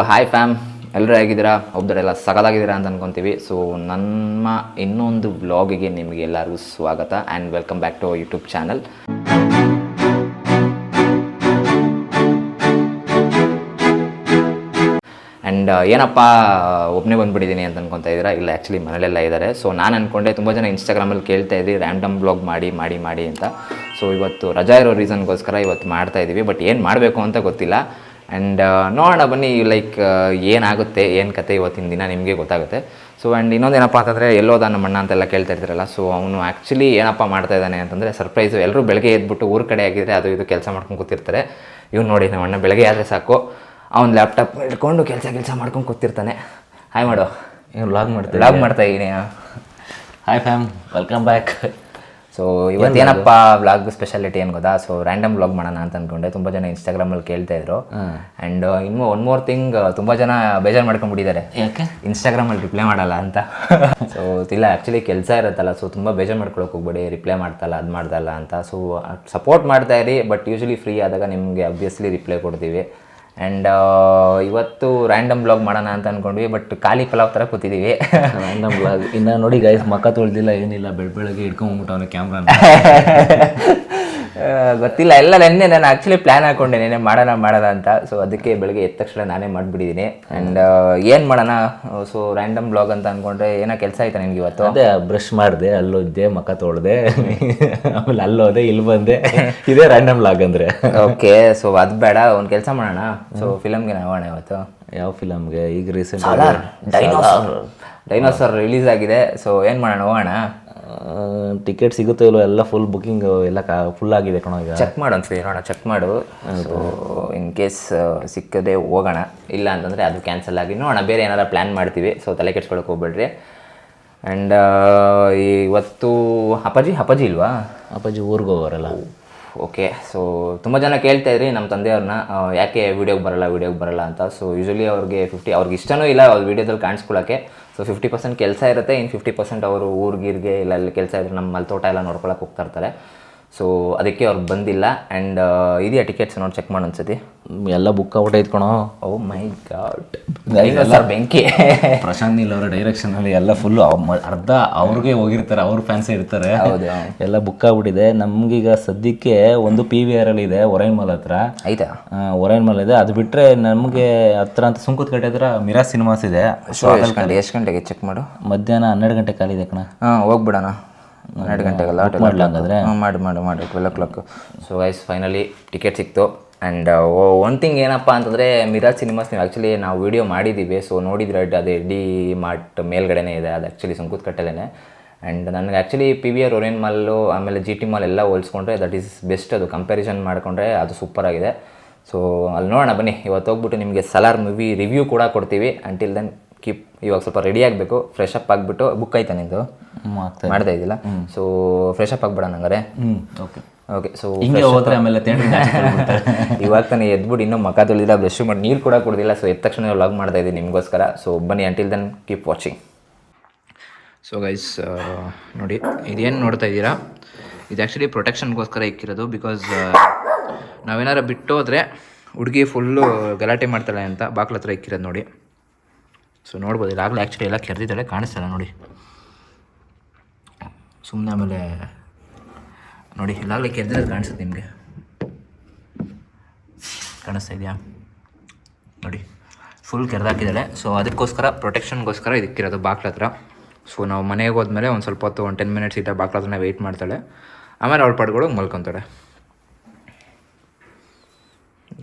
Hi fam, ಎಲ್ಲರೂ ಹೇಗಿದ್ದೀರಾ? ಒಬ್ಬರೆಲ್ಲ ಸಕಲಾಗಿದ್ದೀರಾ ಅಂತ ಅನ್ಕೊತೀವಿ. ಸೊ ನಮ್ಮ ಇನ್ನೊಂದು ವ್ಲಾಗಿಗೆ ನಿಮಗೆ ಎಲ್ಲರಿಗೂ ಸ್ವಾಗತ and welcome back to YouTube channel. And ಏನಪ್ಪ ಒಬ್ಬನೇ ಬಂದುಬಿಟ್ಟಿದ್ದೀನಿ ಅಂತ ಅನ್ಕೊತಾ ಇದ್ದೀರಾ? ಇಲ್ಲ, ಆ್ಯಕ್ಚುಲಿ ಮನೇಲೆಲ್ಲ ಇದ್ದಾರೆ. ಸೊ ನಾನು ಅಂದ್ಕೊಂಡೆ ತುಂಬ ಜನ ಇನ್ಸ್ಟಾಗ್ರಾಮಲ್ಲಿ ಕೇಳ್ತಾ ಇದ್ರಿ ರ್ಯಾಂಡಮ್ ಬ್ಲಾಗ್ ಮಾಡಿ ಅಂತ. ಸೊ ಇವತ್ತು ರಜಾ ಇರೋ ರೀಸನ್ಗೋಸ್ಕರ ಇವತ್ತು ಮಾಡ್ತಾಯಿದ್ದೀವಿ. ಬಟ್ ಏನು ಮಾಡಬೇಕು ಅಂತ ಗೊತ್ತಿಲ್ಲ. ಆ್ಯಂಡ್ ನೋಡೋಣ ಬನ್ನಿ, ಲೈಕ್ ಏನಾಗುತ್ತೆ, ಏನು ಕತೆ ಇವತ್ತಿನ ದಿನ ನಿಮಗೆ ಗೊತ್ತಾಗುತ್ತೆ. ಸೊ ಆ್ಯಂಡ್ ಇನ್ನೊಂದೇನಪ್ಪ ಅಂತಂದರೆ ಎಲ್ಲೋದ ನಮ್ಮ ಅಣ್ಣ ಅಂತೆಲ್ಲ ಕೇಳ್ತಾ ಇರ್ತಾರಲ್ಲ. ಸೊ ಅವನು ಆ್ಯಕ್ಚುಲಿ ಏನಪ್ಪ ಮಾಡ್ತಾ ಇದ್ದಾನೆ ಅಂತಂದರೆ ಸರ್ಪ್ರೈಸು. ಎಲ್ಲರೂ ಬೆಳಗ್ಗೆ ಎದ್ಬಿಟ್ಟು ಊರ ಕಡೆ ಆಗಿದ್ರೆ ಅದು ಇದು ಕೆಲಸ ಮಾಡ್ಕೊಂಡು ಕೂತಿರ್ತಾರೆ. ಇವ್ನು ನೋಡಿ, ನಮ್ಮ ಅಣ್ಣ ಬೆಳಗ್ಗೆ ಆದರೆ ಸಾಕು ಅವ್ನು ಲ್ಯಾಪ್ಟಾಪ್ ಇಟ್ಕೊಂಡು ಕೆಲಸ ಮಾಡ್ಕೊಂಡು ಕೂತಿರ್ತಾನೆ. ಹಾಯ್ ಮಾಡೋ, ವ್ಲಾಗ್ ಮಾಡ್ತಾ ಇದ್ದೀನಿ. Hi fam, welcome back. So ಇವತ್ತೇನಪ್ಪ ವ್ಲಾಗ್ ಸ್ಪೆಷಾಲಿಟಿ ಏನು ಗೊತ್ತಾ? ಸೊ ರ್ಯಾಂಡಮ್ ವ್ಲಾಗ್ ಮಾಡೋಣ ಅಂತ ಅಂದ್ಕೊಂಡೆ. ತುಂಬ ಜನ ಇನ್ಸ್ಟಾಗ್ರಾಮಲ್ಲಿ ಕೇಳ್ತಾಯಿದ್ರು. ಆ್ಯಂಡ್ ಇನ್ನೂ ಒನ್ ಮೋರ್ ಥಿಂಗ್, ತುಂಬ ಜನ ಬೇಜಾರು ಮಾಡ್ಕೊಂಡ್ಬಿಟ್ಟಿದ್ದಾರೆ, ಯಾಕೆ ಇನ್ಸ್ಟಾಗ್ರಾಮಲ್ಲಿ ರಿಪ್ಲೈ ಮಾಡಲ್ಲ ಅಂತ. ಸೊ ಇಲ್ಲ, ಆ್ಯಕ್ಚುಲಿ ಕೆಲಸ ಇರುತ್ತಲ್ಲ, ಸೊ ತುಂಬ ಬೇಜಾರು ಮಾಡ್ಕೊಳಕ್ಕೆ ಹೋಗ್ಬೇಡಿ, ರಿಪ್ಲೈ ಮಾಡ್ತಲ್ಲ ಅದು ಮಾಡ್ದಲ್ಲ ಅಂತ. ಸೊ ಸಪೋರ್ಟ್ ಮಾಡ್ತಾಯಿರಿ, ಬಟ್ ಯೂಶ್ವಲಿ ಫ್ರೀ ಆದಾಗ ನಿಮಗೆ ಅಬ್ವಿಯಸ್ಲಿ ರಿಪ್ಲೈ ಕೊಡ್ತೀವಿ. ಆ್ಯಂಡ್ ಇವತ್ತು ರ್ಯಾಂಡಮ್ ಬ್ಲಾಗ್ ಮಾಡೋಣ ಅಂತ ಅಂದ್ಕೊಂಡ್ವಿ, ಬಟ್ ಖಾಲಿ ಪಲಾವ್ ಥರ ಕೂತಿದ್ದೀವಿ. ರ್ಯಾಂಡಮ್ ಬ್ಲಾಗ್ ಇನ್ನು ನೋಡಿ ಗೈಸ್, ಮಕ್ಕ ತೊಳ್ದಿಲ್ಲ ಏನಿಲ್ಲ, ಬೆಳಗ್ಗೆ ಹಿಡ್ಕೊಂಡ್ಬಿಟ್ಟು ಅವನು ಕ್ಯಾಮ್ರಾನ. ಗೊತ್ತಿಲ್ಲ, ಎಲ್ಲ ನೆನ್ನೆ ನಾನು ಆ್ಯಕ್ಚುಲಿ ಪ್ಲ್ಯಾನ್ ಹಾಕ್ಕೊಂಡೆ ನೆನ್ನೆ ಮಾಡೋಣ ಅಂತ. ಸೊ ಅದಕ್ಕೆ ಬೆಳಗ್ಗೆ ಎದ್ದ ತಕ್ಷಣ ನಾನೇ ಮಾಡಿಬಿಟ್ಟಿದ್ದೀನಿ. ಆ್ಯಂಡ್ ಏನು ಮಾಡೋಣ, ಸೊ ರ್ಯಾಂಡಮ್ ಬ್ಲಾಗ್ ಅಂತ ಅಂದ್ಕೊಂಡ್ರೆ ಏನೋ ಕೆಲಸ ಆಯ್ತಾ ನಿಮ್ಗೆ ಇವತ್ತು? ಅದೇ ಬ್ರಷ್ ಮಾಡಿದೆ, ಅಲ್ಲೋದ್ದೆ, ಮಕ್ಕ ತೊಳ್ದೆ, ಆಮೇಲೆ ಅಲ್ಲೋದೆ, ಇಲ್ಲಿ ಬಂದೆ. ಇದೇ ರ್ಯಾಂಡಮ್ ಬ್ಲಾಗ್ ಅಂದರೆ. ಓಕೆ, ಸೊ ಅದು ಬೇಡ, ಒಂದು ಕೆಲಸ ಮಾಡೋಣ. ಸೊ ಫಿಲಮ್ಗೆ ಹೋಗೋಣ ಇವತ್ತು. ಯಾವ ಫಿಲಮ್ಗೆ? ಈಗ ರೀಸೆಂಟ್ ಡೈನೋಸಾರ್ ರಿಲೀಸ್ ಆಗಿದೆ. ಸೊ ಏನು ಮಾಡೋಣ, ಹೋಗೋಣ. ಟಿಕೆಟ್ ಸಿಗುತ್ತೋ ಇಲ್ಲೋ, ಎಲ್ಲ ಫುಲ್ ಬುಕ್ಕಿಂಗ್ ಎಲ್ಲ ಫುಲ್ ಆಗಿದೆ ಕಣೋ. ಈಗ ಚೆಕ್ ಮಾಡು ಒಂದ್ಸರಿ, ನೋಡೋಣ, ಚೆಕ್ ಮಾಡು. ಸೊ ಇನ್ ಕೇಸ್ ಸಿಕ್ಕದೆ ಹೋಗೋಣ, ಇಲ್ಲ ಅಂತಂದರೆ ಅದು ಕ್ಯಾನ್ಸಲ್ ಆಗಿ ನೋಡೋಣ, ಬೇರೆ ಏನಾರು ಪ್ಲ್ಯಾನ್ ಮಾಡ್ತೀವಿ. ಸೊ ತಲೆ ಕೆಡ್ಸ್ಕೊಳಕ್ಕೆ ಹೋಗ್ಬೇಡ್ರಿ. ಆ್ಯಂಡ್ ಇವತ್ತು ಅಪ್ಪಾಜಿ ಇಲ್ವಾ? ಅಪ್ಪಾಜಿ ಊರಿಗೆ ಹೋಗೋರಲ್ಲ. ಓಕೆ, ಸೊ ತುಂಬ ಜನ ಕೇಳ್ತಾಯಿದ್ರಿ ನಮ್ಮ ತಂದೆಯವ್ರನ್ನ, ಯಾಕೆ ವೀಡಿಯೋಗೆ ಬರಲ್ಲ ಅಂತ. ಸೊ ಯೂಶ್ವಲಿ ಅವ್ರಿಗೆ ಅವ್ರಿಗೆ ಇಷ್ಟನೂ ಇಲ್ಲ ಅವ್ರ ವೀಡಿಯೋದಲ್ಲಿ ಕಾಣಿಸ್ಕೊಳ್ಳೋಕ್ಕೆ. ಸೊ 50% ಕೆಲಸ ಇರುತ್ತೆ, ಇನ್ನು 50% ಅವರು ಊರಿಗೀರಿಗೆ ಇಲ್ಲ ಅಲ್ಲಿ ಕೆಲಸ ಇದ್ರೆ ನಮ್ಮ ಮಲ್ ತೋಟ ಎಲ್ಲ ನೋಡ್ಕೊಳಕ್ಕೆ ಹೋಗ್ತಾ ಇರ್ತಾರೆ. ಸೊ ಅದಕ್ಕೆ ಅವ್ರು ಬಂದಿಲ್ಲ. ಆ್ಯಂಡ್ ಇದೆಯಾ ಟಿಕೆಟ್ಸ್? ನೋಡಿ ಚೆಕ್ ಮಾಡಿ ಅನ್ಸತಿ. ಎಲ್ಲ ಬುಕ್ ಔಟ್ ಐತ್ಕೊಣೋ. ಓ ಮೈ ಗಾಡ್, ಸರ್ ಬೆಂಕಿ. ಪ್ರಶಾಂತ್ ನೀಲ್ ಅವರ ಡೈರೆಕ್ಷನಲ್ಲಿ ಎಲ್ಲ ಫುಲ್ಲು ಅರ್ಧ ಅವ್ರಿಗೆ ಹೋಗಿರ್ತಾರೆ, ಅವ್ರ ಫ್ಯಾನ್ಸೇ ಇರ್ತಾರೆ. ಹೌದು, ಎಲ್ಲ ಬುಕ್ ಆಗ್ಬಿಟ್ಟಿದೆ. ನಮಗೀಗ ಸದ್ಯಕ್ಕೆ ಒಂದು PVR ಅಲ್ಲಿ ಇದೆ, ಒರೈನ್ ಮಾಲ್ ಹತ್ರ. ಆಯ್ತಾ? ಒರೈನ್ ಮಾಲ್ ಇದೆ. ಅದು ಬಿಟ್ಟರೆ ನಮಗೆ ಹತ್ರ ಅಂತ ಸುಂಕುತ್ಕಟ್ಟೆ ಹತ್ರ ಮಿರಾಜ್ ಸಿನಿಮಾಸ್ ಇದೆ. ಎಷ್ಟು ಗಂಟೆಗೆ ಚೆಕ್ ಮಾಡು? ಮಧ್ಯಾಹ್ನ 12 ಗಂಟೆ ಖಾಲಿ ಇದೆ ಕಣ. ಹೋಗ್ಬಿಡೋಣ. 12 ಗಂಟೆಗೆಲ್ಲ ಮಾಡಲಾಂಗಾದ್ರೆ ಮಾಡಿ 12 o'clock. So guys finally ticket ಸಿಕ್ತು. ಆ್ಯಂಡ್ ಒನ್ ಥಿಂಗ್ ಏನಪ್ಪ ಅಂತಂದರೆ, ಮಿರಾಜ್ ಸಿನಿಮಾಸ್ ನೀವು ಆ್ಯಕ್ಚುಲಿ ನಾವು ವೀಡಿಯೋ ಮಾಡಿದ್ದೀವಿ. ಸೊ ನೋಡಿದ್ರೆ ಅದು ಡಿ ಮಾರ್ಟ್ ಮೇಲ್ಗಡೆನೇ ಇದೆ, ಅದು ಆ್ಯಕ್ಚುಲಿ ಸುಂಕುತ್ಕಟ್ಟೆಲೇ. ಆ್ಯಂಡ್ ನನಗೆ ಆ್ಯಕ್ಚುಲಿ PVR, ಒರೈನ್ ಮಾಲು, ಆಮೇಲೆ GT ಮಾಲ್ ಎಲ್ಲ ಹೋಲಿಸ್ಕೊಂಡ್ರೆ ದಟ್ ಈಸ್ ಬೆಸ್ಟ್. ಅದು ಕಂಪ್ಯಾರಿಸನ್ ಮಾಡಿಕೊಂಡ್ರೆ ಅದು ಸೂಪರಾಗಿದೆ. ಸೊ ಅಲ್ಲಿ ನೋಡೋಣ ಬನ್ನಿ. ಇವತ್ತು ಹೋಗ್ಬಿಟ್ಟು ನಿಮಗೆ ಸಲಾರ್ ಮೂವಿ ರಿವ್ಯೂ ಕೂಡ ಕೊಡ್ತೀವಿ. Until then keep. ಇವಾಗ ಸ್ವಲ್ಪ ರೆಡಿ ಆಗಬೇಕು, ಫ್ರೆಶ್ ಅಪ್ ಆಗಿಬಿಟ್ಟು. ಬುಕ್ ಆಯ್ತಾ ನಿಂದು? ಮಾಡ್ತಾ ಇದ್ದಿಲ್ಲ. ಸೊ ಫ್ರೆಶ್ ಅಪ್ ಆಗಿಬಿಡೋಣ ಹಂಗಾರೆ. ಓಕೆ. ಸೊ ಹಿಂಗೆ ಹೋದ್ರೆ ಆಮೇಲೆ ಇವಾಗ ತಾನೇ ಎದ್ಬಿಟ್ಟು ಇನ್ನೂ ಮಕ್ಕ ತೊಳೆದಿಲ್ಲ, ಬ್ರಷ್ ಮಾಡಿ ನೀರು ಕೂಡ ಕುಡ್ದಿಲ್ಲ. ಸೊ ಎದ್ದ ತಕ್ಷಣ ವ್ಲಾಗ್ ಮಾಡ್ತಾ ಇದ್ದೀನಿ ನಿಮಗೋಸ್ಕರ. ಸೊ ಬನ್ನಿ, until then keep watching. So guys ನೋಡಿ, ಇದೇನು ನೋಡ್ತಾ ಇದ್ದೀರಾ, ಇದು ಆ್ಯಕ್ಚುಲಿ ಪ್ರೊಟೆಕ್ಷನ್ಗೋಸ್ಕರ ಇಕ್ಕಿರೋದು. ಬಿಕಾಸ್ ನಾವೇನಾರು ಬಿಟ್ಟು ಹೋದರೆ ಹುಡುಗಿ ಫುಲ್ಲು ಗಲಾಟೆ ಮಾಡ್ತಾಳೆ ಅಂತ ಬಾಕ್ಲ ಹತ್ರ ಇಕ್ಕಿರೋದು ನೋಡಿ. ಸೊ ನೋಡ್ಬೋದು, ಇದಾಗಲೇ ಆ್ಯಕ್ಚುಲಿ ಎಲ್ಲ ಕೆರೆದಿದ್ದಾಳೆ, ಕಾಣಿಸ್ತಲ್ಲ ನೋಡಿ. ಸುಮ್ಮನೆ ಆಮೇಲೆ ನೋಡಿ, ಇಲ್ಲಾಗಲೇ ಕೆರೆದಿರೋದು ಕಾಣಿಸುತ್ತೆ ನಿಮಗೆ, ಕಾಣಿಸ್ತಾ ಇದೆಯಾ? ನೋಡಿ ಫುಲ್ ಕೆರೆದಾಕಿದ್ದಾಳೆ. ಸೊ ಅದಕ್ಕೋಸ್ಕರ ಪ್ರೊಟೆಕ್ಷನ್ಗೋಸ್ಕರ ಇದಕ್ಕಿರೋದು ಬಾಕ್ಲ ಹತ್ರ. ಸೊ ನಾವು ಮನೆಗೆ ಹೋದ್ಮೇಲೆ ಒಂದು ಸ್ವಲ್ಪ ಹೊತ್ತು, ಒಂದು 10 minutes ಇಟ್ಟ ಬಾಕ್ಲ ಹತ್ರನೇ ವೆಯ್ಟ್ ಮಾಡ್ತಾಳೆ. ಆಮೇಲೆ ಅವಳು ಪಡ್ಗಳು ಮಲ್ಕೊತಾಳೆ.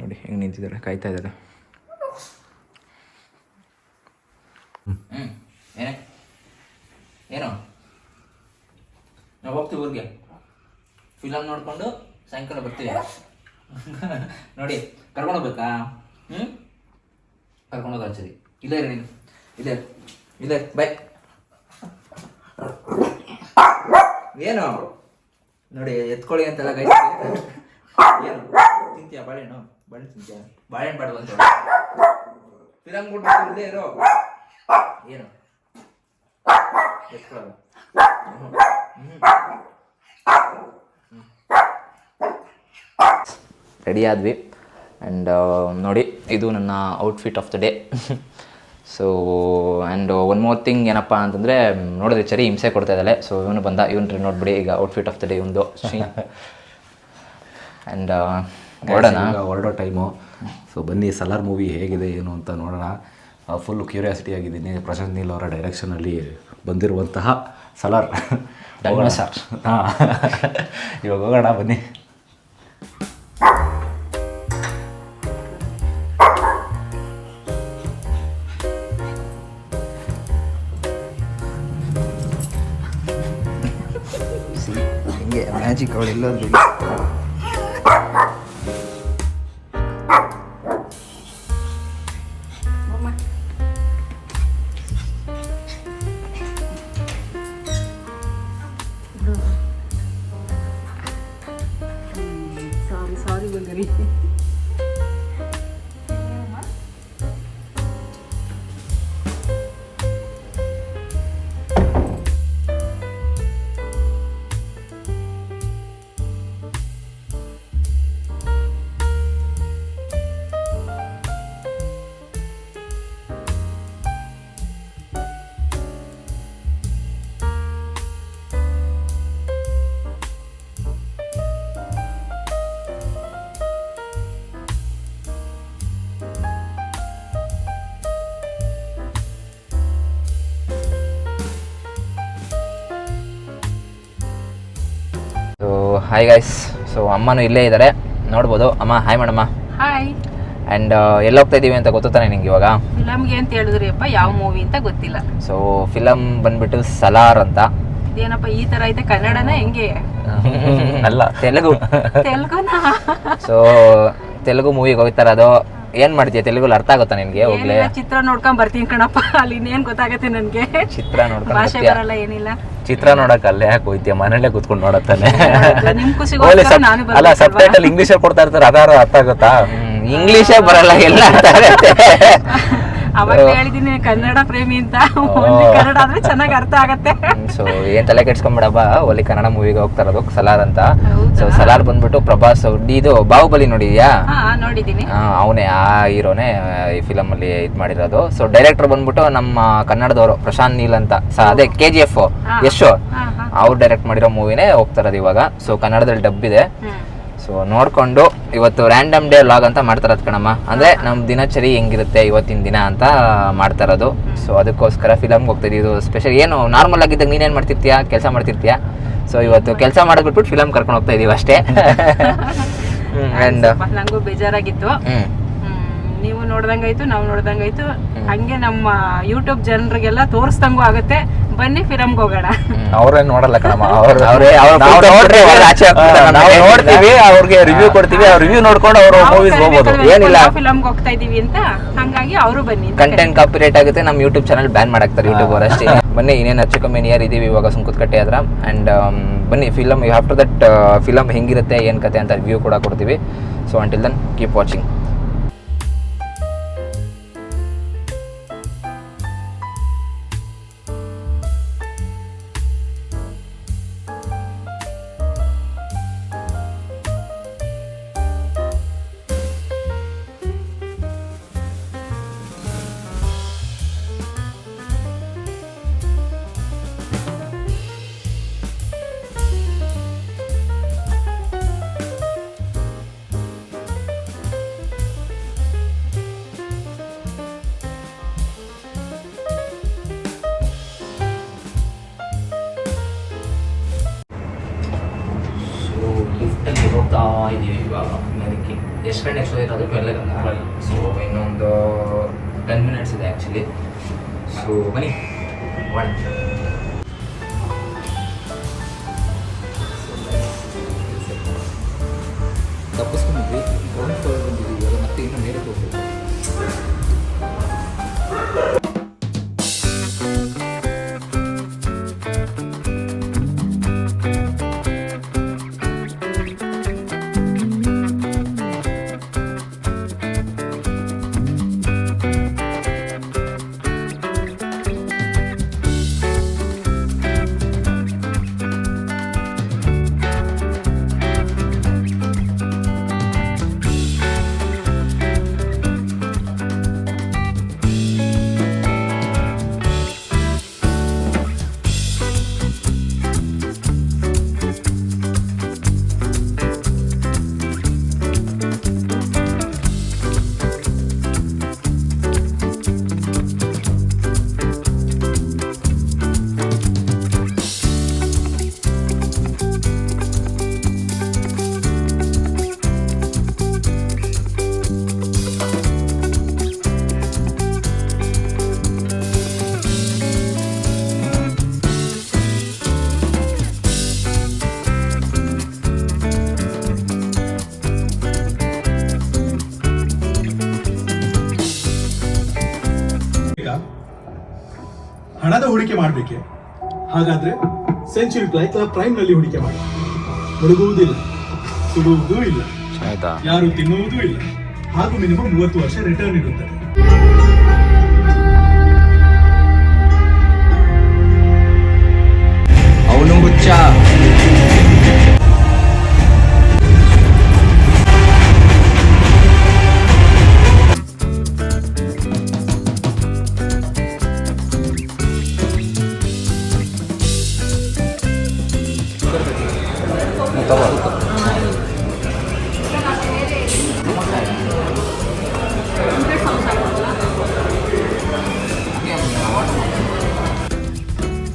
ನೋಡಿ ಹೆಂಗೆ ನಿಂತಿದ್ದಾಳೆ, ಕಾಯ್ತಾ ಇದ್ದಾಳೆ. ಏನು ನಾವು ಹೋಗ್ತೀವಿ ಊರಿಗೆ, ಫಿಲಮ್ ನೋಡಿಕೊಂಡು ಸಾಯಂಕಾಲ ಬರ್ತೀವಿ. ನೋಡಿ ಕರ್ಕೊಂಡೋಗ್ಬೇಕಾ? ಕರ್ಕೊಂಡೋಗ ಸರಿ. ಇಲ್ಲೇ ಇರಿ ನೀನು, ಇಲ್ಲೇ ಬೈ. ಏನು ನೋಡಿ, ಎತ್ಕೊಳ್ಳಿ ಅಂತೆಲ್ಲ ಗೈ. ಏನು ತಿಂತೀಯ? ಬಾಳೆಹಣ್ಣು ತಿಂತೀಯ? ಬಾಳೆಹಣ್ಣು ಬಾಡು ಅಂತ ಫಿಲಮ್ ಕೊಟ್ಟು ಇಲ್ಲೇ ಇರೋ. ಏನು ಎತ್ಕೊಳ್ಳೋದು? ರೆಡಿ ಆದ್ವಿ. ಆ್ಯಂಡ್ ನೋಡಿ ಇದು ನನ್ನ outfit of the day. So and one more thing ಏನಪ್ಪ ಅಂತಂದರೆ ನೋಡಿದ್ರೆ ಚರಿ ಹಿಂಸೆ ಕೊಡ್ತಾ ಇದ್ದಾಳೆ. ಸೊ ಇವನು ಬಂದ, ಇವನ್ರಿ ನೋಡ್ಬಿಡಿ ಈಗ ಔಟ್ಫಿಟ್ ಆಫ್ ದ ಡೇ ಒಂದು ಆ್ಯಂಡ್ ಹೊರಡೋ ಟೈಮು. ಸೊ ಬನ್ನಿ ಸಲಾರ್ ಮೂವಿ ಹೇಗಿದೆ ಏನು ಅಂತ ನೋಡೋಣ. ಫುಲ್ ಕ್ಯೂರಿಯಾಸಿಟಿ ಆಗಿದ್ದೀನಿ. ಪ್ರಶಾಂತ್ ನೀಲ್ ಅವರ ಡೈರೆಕ್ಷನಲ್ಲಿ ಬಂದಿರುವಂತಹ ಸಲಾರ್ ಸರ್. ಹಾಂ, ಇವಾಗ ಹೋಗೋಣ ಬನ್ನಿ. ಹಿಂಗೆ ಮ್ಯಾಜಿಕ್ ಅವಳು ಎಲ್ಲೋದ್ರು. ಸಾರಿ ಬಂದ್ರಿ. So hi guys. ಸೊ ಅಮ್ಮನೂ ಇಲ್ಲೇ ಇದ್ದಾರೆ, ನೋಡ್ಬೋದು. ಅಮ್ಮ ಹಾಯ್ ಮಾಡಮ್ಮ. ಹಾಯ್. ಆ್ಯಂಡ್ ಎಲ್ಲಿ ಹೋಗ್ತಾ ಇದ್ದೀವಿ ಅಂತ ಗೊತ್ತಾನೆ ನಿಂಗೆ ಇವಾಗ? ಫಿಲಮ್ಗೆ ಅಂತ ಹೇಳಿದ್ರಿ ಅಪ್ಪ, ಯಾವ ಮೂವಿ ಅಂತ ಗೊತ್ತಿಲ್ಲ. ಸೊ ಫಿಲಮ್ ಬಂದ್ಬಿಟ್ಟು ಸಲಾರ್ ಅಂತ. ಏನಪ್ಪ ಈ ತರ ಐತೆ? ಕನ್ನಡನ ಹೆಂಗೆ? ಅಲ್ಲ, ತೆಲುಗು. ತೆಲುಗುನಾ? ಸೊ ತೆಲುಗು ಮೂವಿಗೆ ಹೋಗ್ತಾರೆ. ಅದು ಏನು ಮಾಡ್ತೀಯ, ತೆಲುಗಲ್ಲಿ ಅರ್ಥ ಆಗುತ್ತಾ ನಿನಗೆ? ಹೋಗ್ಲೇ ಚಿತ್ರ ನೋಡ್ಕೊಂಡ್ ಬರ್ತೀನಿ ಕಣಪ್ಪ, ಅಲ್ಲಿ ಇನ್ನೇನ್ ಗೊತ್ತಾಗತ್ತೆ ನನ್ಗೆ. ಚಿತ್ರ ನೋಡ್ಕೊಂಡು ಭಾಷೆ ಬರಲ್ಲ, ಏನಿಲ್ಲ. ಚಿತ್ರ ನೋಡಕ್ ಅಲ್ಲೇ ಯಾಕೆ ಹೋಯ್ತೀಯ? ಮನೇಲೆ ಕೂತ್ಕೊಂಡು ನೋಡತ್ತಾನೆ. ನಿಮ್ ಖುಷಿಗೋಸ್ಕರ ನಾನು ಅಲ್ಲ, ಸಬ್ ಟೈಟಲ್ ಇಂಗ್ಲೀಷಲ್ಲಿ ಕೊಡ್ತಾ ಇರ್ತಾರೆ, ಅದಾರ ಅರ್ಥ ಆಗುತ್ತಾ? ಇಂಗ್ಲೀಷೇ ಬರಲ್ಲ, ಎಲ್ಲ ಅರ್ಥ ಆಗುತ್ತೆ. ಅವಾಗ ಹೇಳಿದೀನಿ ಕನ್ನಡ ಪ್ರೇಮಿ ಅಂತ. only ಕನ್ನಡ ಆದ್ರೆ ಚೆನ್ನಾಗಿ ಅರ್ಥ ಆಗತ್ತೆ. ಸೊ ಏನ್ ತಲೆ ಕೆಡ್ಸ್ಕೊಂಬಿಡಪ್ಪ, ಒಲಿ ಕನ್ನಡ ಮೂವಿಗೆ ಹೋಗ್ತಾ ಇರೋದು ಸಲಾರ್ ಅಂತ. ಹೌದಾ? ಸೊ ಸಲಾರ್ ಬಂದ್ಬಿಟ್ಟು ಪ್ರಭಾಸ್ ಇದು ಬಾಹುಬಲಿ ನೋಡಿದ್ಯಾ? ಹಾ, ನೋಡಿದೀನಿ. ಅವನೇ ಆ ಹೀರೋನೇ ಈ ಫಿಲಮ್ ಅಲ್ಲಿ ಇದ್ ಮಾಡಿರೋದು. ಸೊ ಡೈರೆಕ್ಟರ್ ಬಂದ್ಬಿಟ್ಟು ನಮ್ಮ ಕನ್ನಡದವರು ಪ್ರಶಾಂತ್ ನೀಲ್ ಅಂತ. ಅದೇ KGF ಯಶ್ ಅವ್ರು ಡೈರೆಕ್ಟ್ ಮಾಡಿರೋ ಮೂವಿನೇ ಹೋಗ್ತಾ ಇರೋದು ಇವಾಗ. ಸೊ ಕನ್ನಡದಲ್ಲಿ ಡಬ್ ಇದೆ. ಸೊ ನೋಡ್ಕೊಂಡು ಇವತ್ತು ರ್ಯಾಂಡಮ್ ಡೇ ವ್ಲಾಗ್ ಅಂತ ಮಾಡ್ತಾ ಇರೋದು ಕಣಮ್ಮ. ಅಂದ್ರೆ ನಮ್ ದಿನಚರಿ ಹೆಂಗಿರುತ್ತೆ ಇವತ್ತಿನ ದಿನ ಅಂತ ಮಾಡ್ತಾ ಇರೋದು. ಸೊ ಅದಕ್ಕೋಸ್ಕರ ಫಿಲಮ್ಗೆ ಹೋಗ್ತಾ ಇದೀವಿ. ಇದು ಸ್ಪೆಷಲ್ ಏನು, ನಾರ್ಮಲ್ ಆಗಿದ್ದಾಗ ನೀನೇನ್ ಮಾಡ್ತಿರ್ತೀಯಾ? ಕೆಲಸ ಮಾಡ್ತಿರ್ತೀಯಾ? ಸೊ ಇವತ್ತು ಕೆಲಸ ಮಾಡೋದ್ಬಿಟ್ಟು ಫಿಲಮ್ ಕರ್ಕೊಂಡು ಹೋಗ್ತಾ ಇದೀವಿ ಅಷ್ಟೇ. ಅಂಡ್ ನಂಗೂ ಬೇಜಾರಾಗಿತ್ತು. ನೀವು ನೋಡ್ದಂಗಾಯ್ತು, ನಾವು ನೋಡ್ದಂಗಾಯ್ತು. ಹಂಗೆ ನಮ್ಮ ಯೂಟ್ಯೂಬ್ ಜನರಿಗೆಲ್ಲ ತೋರಿಸ್ದಂಗೂ ಆಗುತ್ತೆ. ಬನ್ನಿ ಫಿಲಮ್ಗೆ ಹೋಗೋಣ. ಅವ್ರೇನ್ ನೋಡಲ್ಲ ಕಣಮ್ಮ, ನಾವು ನೋಡ್ತೀವಿ, ಅವ್ರಿಗೆ ರಿವ್ಯೂ ಕೊಡ್ತೀವಿ. ಅವ್ರ ರಿವ್ಯೂ ನೋಡ್ಕೊಂಡು ಅವರು ಮೂವೀಸ್ ಹೋಗ್ಬೋದು. ಏನಿಲ್ಲ, ಫಿಲಮ್ಗೆ ಹೋಗ್ತಾ ಇದೀವಿ ಅಂತ, ಹಂಗಾಗಿ ಅವರು ಬನ್ನಿ. ಕಂಟೆಂಟ್ ಕಾಪಿರೇಟ್ ಆಗುತ್ತೆ, ನಮ್ಮ ಯೂಟ್ಯೂಬ್ ಚಾನಲ್ ಬ್ಯಾನ್ ಮಾಡಾಕ್ತಾರೆ ಯೂಟ್ಯೂಬ್ ಅವರು ಅಷ್ಟೇ. ಬನ್ನಿ, ಇನ್ನೇನು ಹೆಚ್ಚು ಕಮ್ಮಿ ನಿಯರ್ ಇದೀವಿ ಇವಾಗ ಸುಂಕುತ್ಕಟ್ಟೆ ಹತ್ರ. ಆ್ಯಂಡ್ ಬನ್ನಿ ಫಿಲಮ್, ಆಫ್ಟರ್ ದಟ್ ಫಿಲಮ್ ಹೆಂಗಿರುತ್ತೆ ಏನು ಕತೆ ಅಂತ ರಿವ್ಯೂ ಕೂಡ ಕೊಡ್ತೀವಿ. So until then keep watching. ಲಿಫ್ಟಲ್ಲಿ ಹೋಗ್ತಾ ಇದ್ದೀವಿ ಇವಾಗ ಮೇಲಕ್ಕೆ. ಎಷ್ಟು ಗಂಟೆಗೆ ಶೋ ಇರೋದು? 12 ಗಂಟೆ. ಸೊ ಇನ್ನೊಂದು 10 ಮಿನಿಟ್ಸ್ ಇದೆ ಆ್ಯಕ್ಚುಲಿ. ಸೊ ಬನ್ನಿ ಒನ್ ತಪ್ಪಿಸ್ಕೊಂಡಿದ್ವಿ, ಗ್ರೌಂಡ್ ಫ್ಲೋರ್ ಬಂದಿದ್ದೀವಿ ಇವಾಗ. ಮತ್ತೆ ಇನ್ನೂ ಮೇಲೆ ಹೋಗ್ಬೇಕು. ಹಣದ ಹೂಡಿಕೆ ಮಾಡಬೇಕೆ? ಹಾಗಾದ್ರೆ ಸೆಂಚುರಿ ಪ್ರೈಮ್ ನಲ್ಲಿ ಹೂಡಿಕೆ ಮಾಡಿ. ಮುಳುಗುವುದಿಲ್ಲ, ಸುಡುವುದೂ ಇಲ್ಲ, ಯಾರು ತಿನ್ನುವುದೂ ಇಲ್ಲ, ಹಾಗೂ ಮಿನಿಮಮ್ 30 ವರ್ಷ ರಿಟರ್ನ್ ಇರುತ್ತದೆ. ಅವನು ಹುಚ್ಚ.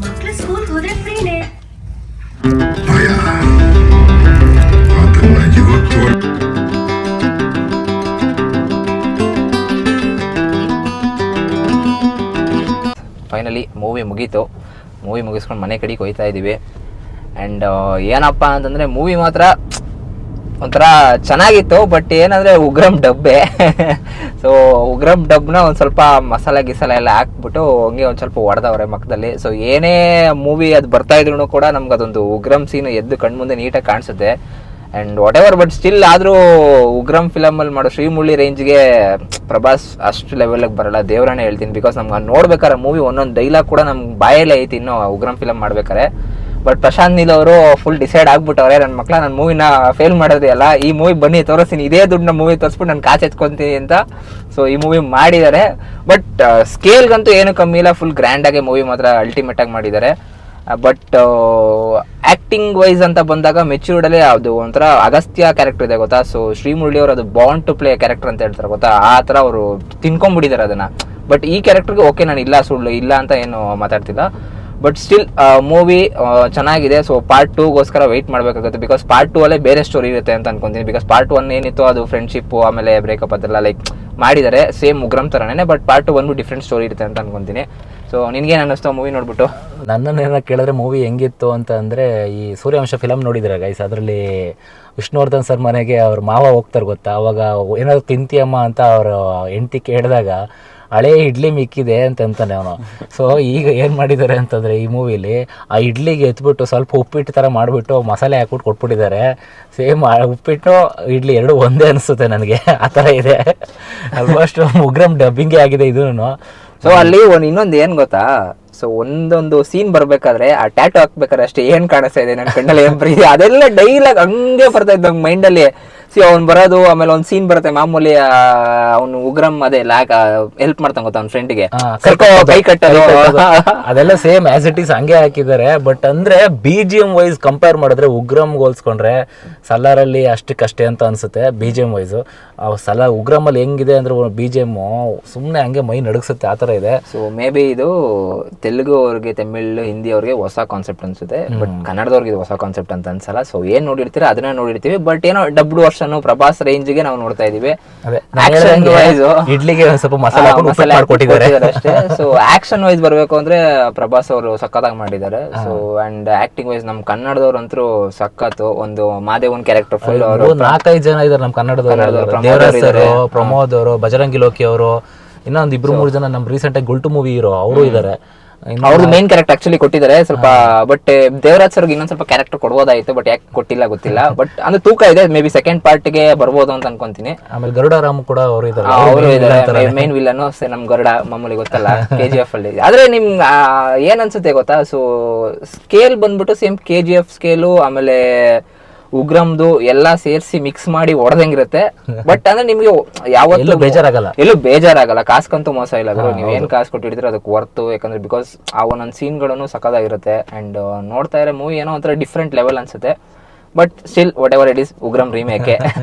ಮಕ್ಕಳು ಸ್ಕೂಲ್ಗೆ ಹೋದ್ರೆ ಫ್ರೀನೇ. ಫೈನಲಿ ಮೂವಿ ಮುಗೀತು. ಮೂವಿ ಮುಗಿಸ್ಕೊಂಡು ಮನೆ ಕಡೆಗೆ ಹೋಗ್ತಾ ಇದ್ದೀವಿ. ಆ್ಯಂಡ್ ಏನಪ್ಪ ಅಂತಂದರೆ ಮೂವಿ ಮಾತ್ರ ಒಂಥರ ಚೆನ್ನಾಗಿತ್ತು. ಬಟ್ ಏನಂದರೆ ಉಗ್ರಂ ಡಬ್ಬೆ. ಸೊ ಉಗ್ರಂ ಡಬ್ನ ಒಂದು ಸ್ವಲ್ಪ ಮಸಾಲೆ ಗಿಸಾಲೆ ಎಲ್ಲ ಹಾಕ್ಬಿಟ್ಟು ಹಂಗೆ ಒಂದು ಸ್ವಲ್ಪ ಹೊಡೆದವ್ರೆ ಮಕ್ಕದಲ್ಲಿ. ಸೊ ಏನೇ ಮೂವಿ ಅದು ಬರ್ತಾ ಇದ್ರು ಕೂಡ ನಮ್ಗೆ ಅದೊಂದು ಉಗ್ರಂ ಸೀನ್ ಎದ್ದು ಕಣ್ಮುಂದೆ ನೀಟಾಗಿ ಕಾಣಿಸುತ್ತೆ. And what ever, but still ಆದರೂ ಉಗ್ರಂ ಫಿಲಮಲ್ಲಿ ಮಾಡೋ ಶ್ರೀಮುರಳಿ ರೇಂಜ್ಗೆ ಪ್ರಭಾಸ್ ಅಷ್ಟು ಲೆವೆಲ್ಗೆ ಬರಲ್ಲ, ದೇವರನ್ನೇ ಹೇಳ್ತೀನಿ. ಬಿಕಾಸ್ ನಮ್ಗೆ ನೋಡ್ಬೇಕಾರೆ ಮೂವಿ ಒಂದೊಂದು ಡೈಲಾಗ್ ಕೂಡ ನಮ್ಗೆ ಬಾಯಲ್ಲೇ ಐತಿ ಇನ್ನೂ ಉಗ್ರಂ ಫಿಲಮ್ ಮಾಡ್ಬೇಕಾರೆ. ಬಟ್ ಪ್ರಶಾಂತ್ ನೀಲ್ ಅವರು ಫುಲ್ ಡಿಸೈಡ್ ಆಗ್ಬಿಟ್ಟವ್ರೆ, ನನ್ನ ಮಕ್ಕಳ ನನ್ನ ಮೂವಿನ ಫೇಲ್ ಮಾಡೋದೇ ಅಲ್ಲ, ಈ ಮೂವಿ ಬನ್ನಿ ತೋರಿಸ್ತೀನಿ, ಇದೇ ದುಡ್ಡನ್ನ ಮೂವಿ ತೋರಿಸ್ಬಿಟ್ಟು ನಾನು ಕಾಸು ಎತ್ಕೊತೀನಿ ಅಂತ. ಸೊ ಈ ಮೂವಿ ಮಾಡಿದ್ದಾರೆ. ಬಟ್ ಸ್ಕೇಲ್ಗಂತೂ ಏನು ಕಮ್ಮಿ ಇಲ್ಲ, ಫುಲ್ ಗ್ರ್ಯಾಂಡಾಗಿ ಮೂವಿ ಮಾತ್ರ ಅಲ್ಟಿಮೇಟಾಗಿ ಮಾಡಿದ್ದಾರೆ. ಬಟ್ ಆ್ಯಕ್ಟಿಂಗ್ ವೈಸ್ ಅಂತ ಬಂದಾಗ ಮೆಚ್ಯೂರ್ಡಲ್ಲೇ ಅದು ಒಂಥರ ಅಗಸ್ತ್ಯ ಕ್ಯಾರೆಕ್ಟರ್ ಇದೆ ಗೊತ್ತಾ. ಸೊ ಶ್ರೀಮುರಳಿ ಅವರು ಅದು ಬಾಂಡ್ ಟು ಪ್ಲೇ ಕ್ಯಾರೆಕ್ಟರ್ ಅಂತ ಹೇಳ್ತಾರೆ ಗೊತ್ತಾ, ಆ ಥರ ಅವರು ತಿನ್ಕೊಂಡ್ಬಿಟ್ಟಿದ್ದಾರೆ ಅದನ್ನು. ಬಟ್ ಈ ಕ್ಯಾರೆಕ್ಟರ್ಗೆ ಓಕೆ, ನಾನು ಇಲ್ಲ ಸುಳ್ಳು ಇಲ್ಲ ಅಂತ ಏನು ಮಾತಾಡ್ತಿಲ್ಲ. ಬಟ್ ಸ್ಟಿಲ್ ಮೂವಿ ಚೆನ್ನಾಗಿದೆ. ಸೊ ಪಾರ್ಟ್ 2ಗೋಸ್ಕರ ವೆಯ್ಟ್ ಮಾಡಬೇಕಾಗುತ್ತೆ. ಬಿಕಾಸ್ ಪಾರ್ಟ್ 2 ಅಲ್ಲೇ ಬೇರೆ ಸ್ಟೋರಿ ಇರುತ್ತೆ ಅಂತ ಅನ್ಕೊಂತೀನಿ. ಬಿಕಾಸ್ ಪಾರ್ಟ್ 1 ಏನಿತ್ತು ಅದು ಫ್ರೆಂಡ್ಶಿಪ್ಪು ಆಮೇಲೆ ಬ್ರೇಕಪ್ ಅದೆಲ್ಲ ಲೈಕ್ ಮಾಡಿದ್ದಾರೆ ಸೇಮ್ ಉಗ್ರಂ ಥರನೇ. ಬಟ್ ಪಾರ್ಟ್ 2 ಬಂದ್ಬಿಟ್ಟು ಡಿಫ್ರೆಂಟ್ ಸ್ಟೋರಿ ಇರುತ್ತೆ ಅಂತ ಅನ್ಕೊಂತೀನಿ. ಸೊ ನಿನ್ಗೇನು ಅನ್ನಿಸ್ತು ಮೂವಿ ನೋಡ್ಬಿಟ್ಟು? ನನ್ನನ್ನೇನೋ ಕೇಳಿದ್ರೆ ಮೂವಿ ಹೆಂಗಿತ್ತು ಅಂತ ಅಂದರೆ, ಈ ಸೂರ್ಯವಂಶ ಫಿಲಮ್ ನೋಡಿದ್ರೆ ಗೈಸ್, ಅದರಲ್ಲಿ ವಿಷ್ಣುವರ್ಧನ್ ಸರ್ ಮನೆಗೆ ಅವ್ರ ಮಾವ ಹೋಗ್ತಾರೆ ಗೊತ್ತಾ. ಅವಾಗ ಏನಾದ್ರು ತಿಂತೀಯಮ್ಮ ಅಂತ ಅವ್ರ ಹೆಂಡತಿ ಕೇಳಿದಾಗ ಹಳೇ ಇಡ್ಲಿ ಮಿಕ್ಕಿದೆ ಅಂತಂತಾನೆ ಅವನು. ಸೊ ಈಗ ಏನು ಮಾಡಿದ್ದಾರೆ ಅಂತಂದರೆ ಈ ಮೂವಿಲಿ ಆ ಇಡ್ಲಿಗೆ ಎತ್ಬಿಟ್ಟು ಸ್ವಲ್ಪ ಉಪ್ಪಿಟ್ಟು ಥರ ಮಾಡಿಬಿಟ್ಟು ಮಸಾಲೆ ಹಾಕ್ಬಿಟ್ಟು ಕೊಟ್ಬಿಟ್ಟಿದ್ದಾರೆ. ಸೇಮ್ ಉಪ್ಪಿಟ್ಟು ಇಡ್ಲಿ ಎರಡು ಒಂದೇ ಅನಿಸುತ್ತೆ ನನಗೆ, ಆ ಥರ ಇದೆ. ಆಲ್ಮೋಸ್ಟ್ ಉಗ್ರಂ ಡಬ್ಬಿಂಗೇ ಆಗಿದೆ ಇದೂ. ಸೊ ಅಲ್ಲಿ ಇನ್ನೊಂದು ಏನು ಗೊತ್ತಾ, ಸೊ ಒಂದೊಂದು ಸೀನ್ ಬರ್ಬೇಕಾದ್ರೆ ಆ ಟ್ಯಾಟು ಹಾಕ್ಬೇಕಾದ್ರೆ ಅಷ್ಟೇ ಏನ್ ಕಾಣಿಸ್ತಾ ಇದೆ ನನ್ನ ಕಣ್ಣಲ್ಲಿ ಏನ್ ಪ್ರೀತಿ, ಅದೆಲ್ಲ ಡೈಲಾಗ್ ಹಂಗೆ ಬರ್ತಾ ಇದ್ದ ಮೈಂಡಲ್ಲಿ. ಸಿ ಅವ್ನು ಬರೋದು, ಆಮೇಲೆ ಒಂದು ಸೀನ್ ಬರುತ್ತೆ ಮಾಮೂಲಿ, ಅವನು ಉಗ್ರಂ ಅದೇ ಹೆಲ್ಪ್ ಮಾಡ್ತಾನೆ ಗೊತ್ತಾ ಅವ್ನ ಫ್ರೆಂಡ್ಗೆ ಕೈ ಕಟ್ಟೋದು, ಅದೆಲ್ಲ ಸೇಮ್ ಆಸ್ ಇಟ್ ಈಸ್ ಹಂಗೆ ಹಾಕಿದ್ದಾರೆ. ಬಟ್ ಅಂದ್ರೆ BGM ವೈಸ್ ಕಂಪೇರ್ ಮಾಡಿದ್ರೆ ಉಗ್ರಂ ಹೋಲ್ಸ್ಕೊಂಡ್ರೆ ಸಲಾರಲ್ಲಿ ಅಷ್ಟಕ್ಕಷ್ಟೇ ಅಂತ ಅನ್ಸುತ್ತೆ. BGM ವೈಸ್ ಉಗ್ರಂ ಅಲ್ಲಿ ಹೆಂಗಿದೆ ಅಂದ್ರೆ BGM ಸುಮ್ಮನೆ ಹಂಗೆ ಮೈ ನಡುಗಿಸುತ್ತೆ, ಆ ಥರ ಇದೆ. ಸೊ ಮೇ ಬಿ ಇದು ತೆಲುಗು ಅವ್ರಿಗೆ, ತಮಿಳ್, ಹಿಂದಿ ಅವ್ರಿಗೆ ಹೊಸ ಕಾನ್ಸೆಪ್ಟ್ ಅನ್ಸುತ್ತೆ. ಬಟ್ ಕನ್ನಡದವ್ರಿಗೆ ಇದು ಹೊಸ ಕಾನ್ಸೆಪ್ಟ್ ಅಂತ ಅನ್ಸಲ್ಲ. ಸೊ ಏನ್ ನೋಡಿರ್ತೀರ ಅದನ್ನ ನೋಡಿರ್ತೀವಿ. ಬಟ್ ಏನೋ ಡಬ್ಡ್ ವರ್ಷನ್ ಪ್ರಭಾಸ್ ರೇಂಜ್ಗೆ ನಾವು ನೋಡ್ತಾ ಇದೀವಿ. ಇಡ್ಲಿಗೆ ಸ್ವಲ್ಪ ಮಸಾಲೆ ಅಷ್ಟೇ. ಸೊ ಆಕ್ಷನ್ ವೈಸ್ ಬರ್ಬೇಕು ಅಂದ್ರೆ ಪ್ರಭಾಸ್ ಅವರು ಸಖತ್ತಾಗಿ ಮಾಡಿದ್ದಾರೆ. ಸೊ ಅಂಡ್ ಆಕ್ಟಿಂಗ್ ವೈಸ್ ನಮ್ ಕನ್ನಡದವ್ರಂತೂ ಸಖತ್ತು. ಒಂದು ಮಾದೇವನ್ ಕ್ಯಾರೆಕ್ಟರ್ ಫುಲ್ ಅವರು 4-5 ಜನ ಇದಾರೆ ನಮ್ ಕನ್ನಡದವರು. ದೇವರಾಜ್ ಅವರು, ಪ್ರಮೋದ್ ಅವರು, ಬಜರಂಗಿ ಲೋಕಿ ಅವರು, ಇನ್ನೊಂದು 2-3 ಜನ ನಮ್ ರೀಸೆಂಟ್ ಆಗಿ ಗುಲ್ಟು ಮೂವಿ ಹೀರೋ ಅವರು ಇದಾರೆ. ಅವ್ರದ್ದು ಮೇನ್ ಕ್ಯಾರೆಕ್ಟರ್ ಆಕ್ಚುಲಿ ಕೊಟ್ಟಿದ್ದಾರೆ ಸ್ವಲ್ಪ. ಬಟ್ ದೇವರಾಜ್ ಸರ್ಗೆ ಇನ್ನೊಂದ್ ಸ್ವಲ್ಪ ಕ್ಯಾರೆಕ್ಟರ್ ಕೊಡ್ಬೋದಾಯ್ತು, ಬಟ್ ಯಾಕೆ ಕೊಟ್ಟಿಲ್ಲ ಗೊತ್ತಿಲ್ಲ. ಬಟ್ ಅಂದ್ರೆ ತೂಕ ಇದೆ, ಮೇ ಬಿ ಸೆಕೆಂಡ್ ಪಾರ್ಟ್ಗೆ ಬರ್ಬೋದು ಅಂತ ಅನ್ಕೊಂತೀನಿ. ಆಮೇಲೆ ಗರುಡರಾಮ್ ಕೂಡ ಅವರು ಇದ್ದಾರೆ, ಮೇನ್ ವಿಲನ್ ನಮ್ ಗರುಡ ಮಾಮೂಲಿ ಗೊತ್ತಲ್ಲ KGF ಅಲ್ಲಿ. ಆದ್ರೆ ನಿಮ್ ಏನ್ ಅನ್ಸುತ್ತೆ ಗೊತ್ತಾ, ಸೊ ಸ್ಕೇಲ್ ಬಂದ್ಬಿಟ್ಟು ಸೇಮ್ KGF ಸ್ಕೇಲು ಆಮೇಲೆ ಉಗ್ರಮ್ದು ಎಲ್ಲ ಸೇರಿಸಿ ಮಿಕ್ಸ್ ಮಾಡಿ ಹೊಡೆದಂಗಿರುತ್ತೆ. ಬಟ್ ಅಂದ್ರೆ ನಿಮ್ಗೆ ಯಾವತ್ತೂ ಬೇಜಾರಾಗಲ್ಲ. ಕಾಸ್ಕಂತೂ ಮೋಸ ಇಲ್ಲ. ನೀವ್ ಏನ್ ಕಾಸು ಕೊಟ್ಟಿದ್ರೆ ಅದಕ್ಕೆ ವರ್ತು. ಯಾಕಂದ್ರೆ ಬಿಕಾಸ್ ಆ ಒಂದೊಂದು ಸೀನ್ಗಳನ್ನು ಸಖತ್ತಾಗಿರುತ್ತೆ. ಅಂಡ್ ನೋಡ್ತಾ ಇರೋ ಮೂವಿ ಏನೋ ಒಂಥರ ಡಿಫ್ರೆಂಟ್ ಲೆವೆಲ್ ಅನ್ಸುತ್ತೆ. But still whatever it is Ugramm ರೀಮೇಕೆ,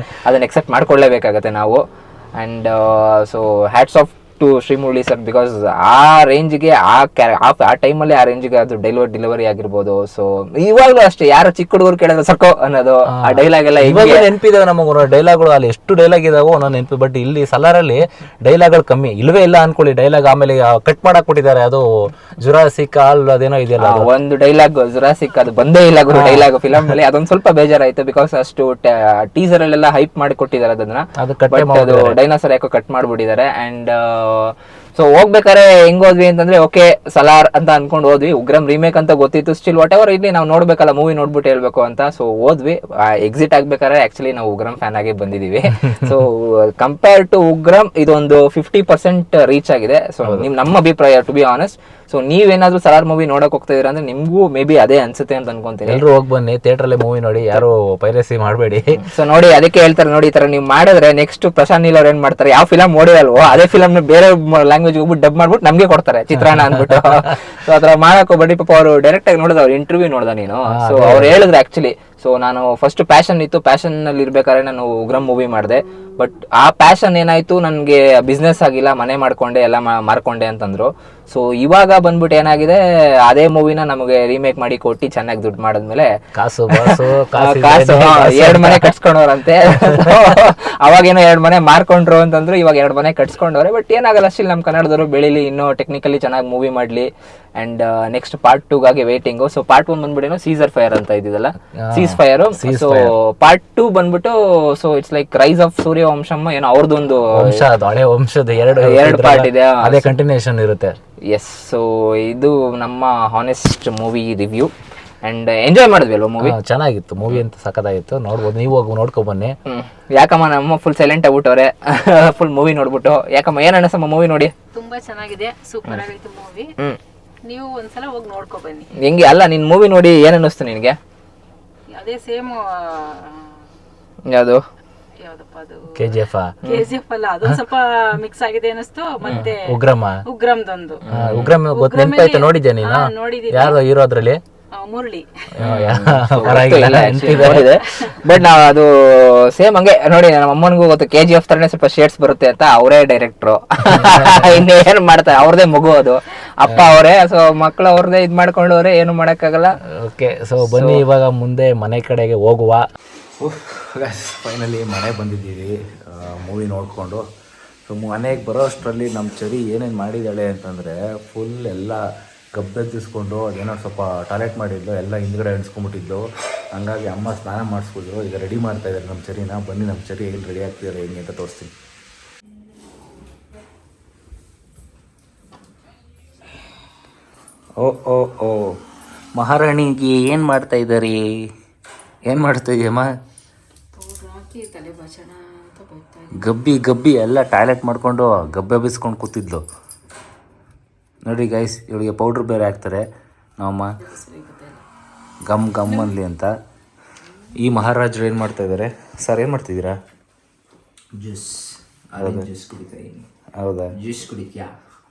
ಅದನ್ನ ಎಕ್ಸೆಪ್ಟ್ ಮಾಡ್ಕೊಳ್ಳೇಬೇಕಾಗತ್ತೆ ನಾವು. And so hats off to Srimurali sir, because ಆ ರೇಂಜ್ಗೆ ಆ ಟೈಮಲ್ಲಿ ಆ ರೇಂಜ್ಗೆ ಅದು ಡೆಲಿವರಿ ಆಗಿರ್ಬೋದು. ಸೊ ಇವಾಗಲೂ ಅಷ್ಟೇ, ಯಾರು ಚಿಕ್ಕ ಹುಡುಗರು ಕೇಳಿದ್ರೆ ಸಕ್ಕೋ ಅನ್ನೋದು ಆ ಡೈಲಾಗ್ ಎಲ್ಲ ನೆನಪಿದಾವೆ ನಮಗೆ. ಡೈಲಾಗ್ಗಳು ಅಲ್ಲಿ ಎಷ್ಟು ಡೈಲಾಗ್ ಇದಾವೋ ನಾನು ನೆನಪು. ಬಟ್ ಇಲ್ಲಿ ಸಲಾರಲ್ಲಿ ಡೈಲಾಗ್ಗಳು ಕಮ್ಮಿ ಇಲ್ವೇ ಇಲ್ಲ ಅನ್ಕೊಳ್ಳಿ. ಡೈಲಾಗ್ ಆಮೇಲೆ ಕಟ್ ಮಾಡಕ್ ಕೊಟ್ಟಿದ್ದಾರೆ. ಅದು ಜುರಾಸಿಕ್ ಹಾಲ್ ಅದೇನೋ ಇದೆಯಲ್ಲ, ಒಂದು ಡೈಲಾಗ್ ಜುರಾಸಿಕ್ ಅದು ಬಂದೇ ಇಲ್ಲ ಗುರು ಡೈಲಾಗ್ ಫಿಲಮ್ ಅಲ್ಲಿ. ಅದೊಂದು ಸ್ವಲ್ಪ ಬೇಜಾರಾಯ್ತು, ಬಿಕಾಸ್ ಅಷ್ಟು ಟೀಸರ್ ಅಲ್ಲೆಲ್ಲ ಹೈಪ್ ಮಾಡಿ ಕೊಟ್ಟಿದ್ದಾರೆ ಅದನ್ನ. ಅದು ಡೈನಾಸರ್ ಯಾಕೋ ಕಟ್ ಮಾಡ್ಬಿಟ್ಟಿದ್ದಾರೆ. ಅಂಡ್ ಸೊ ಹೋಗ್ಬೇಕಾದ್ರೆ ಹೆಂಗ್ ಹೋದ್ವಿ ಅಂತಂದ್ರೆ ಓಕೆ ಸಲಾರ್ ಅಂತ ಅನ್ಕೊಂಡು ಹೋದ್ವಿ, ಉಗ್ರಂ ರೀಮೇಕ್ ಅಂತ ಗೊತ್ತಿತ್ತು, ಸ್ಟಿಲ್ ವಾಟ್ ಎವರ್ ಇಲ್ಲಿ ನಾವು ನೋಡ್ಬೇಕಲ್ಲ ಮೂವಿ ನೋಡ್ಬಿಟ್ಟು ಹೇಳ್ಬೇಕು ಅಂತ. ಸೊ ಹೋದ್ವಿ, ಎಕ್ಸಿಟ್ ಆಗ್ಬೇಕಾದ್ರೆ ಆಕ್ಚುಲಿ ನಾವು ಉಗ್ರಂ ಫ್ಯಾನ್ ಆಗಿ ಬಂದಿದೀವಿ. ಸೊ ಕಂಪೇರ್ ಟು ಉಗ್ರಂ ಇದೊಂದು 50% ರೀಚ್ ಆಗಿದೆ. ಸೊ ನಮ್ಮ ಅಭಿಪ್ರಾಯ ಟು ಬಿ ಆನೆಸ್ಟ್. ಸೊ ನೀವೇನಾದ್ರೂ ಸಲಾರ್ ಮೂವಿ ನೋಡಕ್ ಹೋಗ್ತಾ ಇದೀರಾ ಅಂದ್ರೆ ನಿಮ್ಗೂ ಮೇ ಬಿ ಅದೇ ಅನ್ಸುತ್ತೆ ಅಂತ ಅನ್ಕೊಂತೀನಿ. ಎಲ್ಲರೂ ಹೋಗಿ ಬನ್ನಿ, ಥಿಯೇಟರ್ ಅಲ್ಲಿ ಮೂವಿ ನೋಡಿ, ಯಾರು ಪೈರಸಿ ಮಾಡಬೇಡಿ. ಸೊ ನೋಡಿ ಅದಕ್ಕೆ ಹೇಳ್ತಾರೆ ನೋಡಿ, ಈ ತರ ನೀವು ಮಾಡಿದ್ರೆ ನೆಕ್ಸ್ಟ್ ಪ್ರಶಾಂತ್ ನೀಲ್ ಅವ್ರು ಏನ್ ಮಾಡ್ತಾರೆ, ಯಾವ ಫಿಲಮ್ ನೋಡಿರಲ್ವೋ ಅದೇ ಫಿಲಮ್ ಬೇರೆ ಲ್ಯಾಂಗ್ವೇಜ್ ಹೋಗ್ಬಿಟ್ಟು ಡಬ್ ಮಾಡ್ಬಿಟ್ಟು ನಮ್ಗೆ ಕೊಡ್ತಾರೆ ಚಿತ್ರಾನ್ನ ಅಂದ್ಬಿಟ್ಟು. ಸೊ ಅದ್ರ ಮಾಡಕ್ ಹೋಗ್ಬೇಡಿ. ಪಾಪ ಅವರು ಡೈರೆಕ್ಟ್ ಆಗಿ ನೋಡಿದ, ಅವ್ರ ಇಂಟರ್ವ್ಯೂ ನೋಡ್ದ ನೀನು. ಸೊ ಅವ್ರು ಹೇಳಿದ್ರು ಆಕ್ಚುಲಿ, ಸೊ ನಾನು ಫಸ್ಟ್ ಪ್ಯಾಷನ್ ಇತ್ತು, ಪ್ಯಾಷನ್ ನಲ್ಲಿ ಇರ್ಬೇಕಾದ್ರೆ ನಾನು ಉಗ್ರಂ ಮೂವಿ ಮಾಡಿದೆ. ಬಟ್ ಆ ಪ್ಯಾಷನ್ ಏನಾಯ್ತು ನನಗೆ ಬಿಸ್ನೆಸ್ ಆಗಿಲ್ಲ, ಮನೆ ಮಾಡ್ಕೊಂಡೆ ಎಲ್ಲ ಮಾರ್ಕೊಂಡೆ ಅಂತಂದ್ರು. ಸೊ ಇವಾಗ ಬಂದ್ಬಿಟ್ಟು ಏನಾಗಿದೆ, ಅದೇ ಮೂವಿನ ನಮಗೆ ರೀಮೇಕ್ ಮಾಡಿ ಕೊಟ್ಟು ಚೆನ್ನಾಗಿ ದುಡ್ಡು ಮಾಡಿದ್ಮೇಲೆ ಕಾಸು 2 ಮನೆ ಕಟ್ಸ್ಕೊಂಡವ್ರಂತೆ. ಅವಾಗೇನೋ 2 ಮನೆ ಮಾರ್ಕೊಂಡ್ರು ಅಂತಂದ್ರು, ಇವಾಗ 2 ಮನೆ ಕಟ್ಸ್ಕೊಂಡವ್ರೆ. ಬಟ್ ಏನಾಗಲ್ಲ, ಅಷ್ಟಿಲ್ಲ ನಮ್ಮ ಕನ್ನಡದವರು ಬೆಳಿಲಿ, ಇನ್ನೂ ಟೆಕ್ನಿಕಲಿ ಚೆನ್ನಾಗಿ ಮೂವಿ ಮಾಡ್ಲಿ. ಅಂಡ್ ನೆಕ್ಸ್ಟ್ ಪಾರ್ಟ್ 2 ಗಾಗಿ ವೇಟಿಂಗು. ಸೊ ಪಾರ್ಟ್ 1 ಬಂದ್ಬಿಟ್ಟು ಸೀಸರ್ ಫೈರ್ ಅಂತ ಇದ್ದಿದ್ದಲ್ಲ, ಸೀಸ್ ಫೈರ್. ಸೊ ಪಾರ್ಟ್ 2 ಬಂದ್ಬಿಟ್ಟು so it's like rise of ಸೂರ್ಯವಂಶಮ್ಮ, ಏನೋ ಅವ್ರದ್ದೊಂದು ವಂಶ, ಅದು ಹಳೆ ವಂಶದ ಎರಡು ಪಾರ್ಟ್ ಇದೆ, ಅದೇ ಕಂಟಿನ್ಯೂಷನ್ ಇರುತ್ತೆ. ಎಸ್. ಸೊ ಇದು ನಮ್ಮ honest movie review. And enjoy ಮಾಡಿದ್ವಿ ಅಲ್ವಾ ಮೂವಿ? ಚೆನ್ನಾಗಿತ್ತು, ಮೂವಿ ಅಂತ ಸಖತ್ತಾಗಿತ್ತು, ನೋಡ್ಬೋದು, ನೀವು ಹೋಗಿ ನೋಡ್ಕೊ ಬನ್ನಿ. ಯಾಕಮ್ಮ ನಮ್ಮ ಫುಲ್ ಸೈಲೆಂಟ್ ಆಗ್ಬಿಟ್ಟವ್ರೆ ಫುಲ್ ಮೂವಿ ನೋಡ್ಬಿಟ್ಟು. ಯಾಕಮ್ಮ ಏನ್ ಅನಿಸಮ್ಮ ಮೂವಿ ನೋಡಿ? ತುಂಬಾ ಚೆನ್ನಾಗಿದೆ, ಸೂಪರ್ ಆಗೈತೆ ಮೂವಿ. ನೀವು ಒಂದ್ಸಲ ಹೋಗಿ ನೋಡ್ಕೊ ಬನ್ನಿ. ಹೆಂಗೆ ಅಲ್ಲ, ನಿನ್ ಮೂವಿ ನೋಡಿ ಏನ್ ಅನ್ನಿಸ್ತು ನಿನ್ಗೆ? ಅದೇ ಸೇಮ್ ಯಾವುದು ಯಾವ್ದಪ್ಪ ಅದು, KGF ಅಲ್ಲ, ಅದೊಂದ್ ಸ್ವಲ್ಪ ಮಿಕ್ಸ್ ಆಗಿದೆ ಅನಿಸ್ತು. ಮತ್ತೆ ಉಗ್ರಮ್ದೊಂದು ಉಗ್ರಂ ನೆನಪಾಯ್ತು, ನೋಡಿದ್ಯಾ ನೀನು? ನೋಡಿದೀನಿ. ಯಾರು ಹೀರೋ ಅದ್ರಲ್ಲಿ? ಮುರಳಿ. ಬಟ್ ನಾವ್ ಅದು ಸೇಮ್ ಹಂಗೆ ನೋಡಿ, ನಮ್ಮ ಅಮ್ಮನಿಗೂ ಗೊತ್ತು KGF ತರನೇ ಸ್ವಲ್ಪ ಶೇಡ್ಸ್ ಬರುತ್ತೆ ಅಂತ. ಅವರೇ ಡೈರೆಕ್ಟ್ರು, ಇನ್ನೇನ್ ಮಾಡ್ತಾರೆ, ಅವ್ರದೇ ಮಗು ಅದು, ಅಪ್ಪ ಅವರೇ. ಸೊ ಮಕ್ಳು ಅವ್ರದೇ ಇದ್ ಮಾಡ್ಕೊಂಡವ್ರೆ, ಏನು ಮಾಡಕ್ಕಾಗಲ್ಲ. ಓಕೆ, ಸೊ ಬನ್ನಿ ಇವಾಗ ಮುಂದೆ ಮನೆ ಕಡೆಗೆ ಹೋಗುವ. ಫೈನಲಿ ಮನೆ ಬಂದಿದ್ದೀವಿ ಮೂವಿ ನೋಡಿಕೊಂಡು. ಸೊ ಮನೆಗೆ ಬರೋ ಅಷ್ಟರಲ್ಲಿ ನಮ್ಮ ಚರಿ ಏನೇನು ಮಾಡಿದ್ದಾಳೆ ಅಂತಂದರೆ, ಫುಲ್ ಎಲ್ಲ ಗಬ್ಬೆತ್ತಿಸ್ಕೊಂಡು ಅದೇನೋ ಸ್ವಲ್ಪ ಟಾಯ್ಲೆಟ್ ಮಾಡಿದ್ಲು, ಎಲ್ಲ ಹಿಂದ್ಗಡೆ ಎಣಿಸ್ಕೊಂಡ್ಬಿಟ್ಟಿದ್ಲು. ಹಂಗಾಗಿ ಅಮ್ಮ ಸ್ನಾನ ಮಾಡಿಸ್ಬಿಟ್ರು, ಈಗ ರೆಡಿ ಮಾಡ್ತಾಯಿದ್ದಾರೆ ನಮ್ಮ ಚರಿನ. ಬನ್ನಿ ನಮ್ಮ ಚರಿ ಎಲ್ಲಿ ರೆಡಿ ಆಗ್ತಿದ್ದಾರೆ ಹೆಂಗೆ ಅಂತ ತೋರಿಸ್ತೀನಿ. ಓ ಓ ಓ ಮಹಾರಾಣಿಗೆ ಏನು ಮಾಡ್ತಾ ಇದ್ದಾರೆ? ಏನು ಮಾಡ್ತಾ ಇದೆಯಮ್ಮ? ಗಬ್ಬಿ ಎಲ್ಲ ಟಾಯ್ಲೆಟ್ ಮಾಡಿಕೊಂಡು ಗಬ್ಬೆ ಬೀಸ್ಕೊಂಡು ಕೂತಿದ್ಲು ನೋಡಿ ಗೈಸ್. ಇವಳಿಗೆ ಪೌಡ್ರ್ ಬೇರೆ ಹಾಕ್ತಾರೆ ನಮ್ಮಮ್ಮ, ಗಮ್ ಅನ್ಲಿ ಅಂತ. ಈ ಮಹಾರಾಜರು ಏನು ಮಾಡ್ತಾ ಇದ್ದಾರೆ? ಸರ್ ಏನು ಮಾಡ್ತಿದ್ದೀರಾ? ಜ್ಯೂಸ್. ಹೌದಾ? ಜ್ಯೂಸ್ ಕುಡಿತ್ಯಾ?